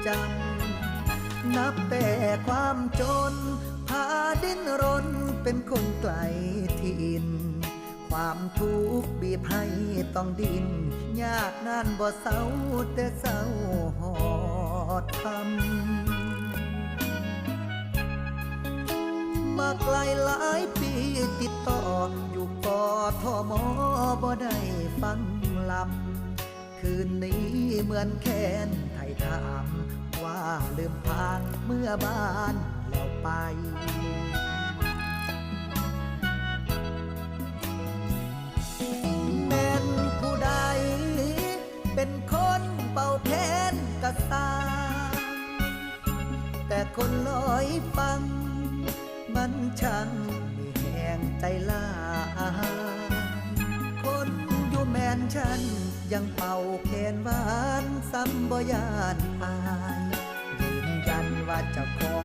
จำนับแต่ความจนพาดิ้นรนเป็นคนไกลถิ่นความทุกข์บีบให้ต้องดิ้นยากนานบ่เศร้าแต่เศร้าหอดคำมาไกลหลายปีติดต่ออยู่กทมบ่ได้ฟังลำคืนนี้เหมือนแค้นไทยถามว่าลืมพางเมื่อบ้านแล้วไปแม่นผู้ใดเป็นคนเป่าแค้นกะตาแต่คนลอยฟังมันช่างมีแห่งใจลาคนอยู่แมนฉันยังเป่าแคนหวานซ้ำบ่ยานอายยืนยันว่าเจ้าของ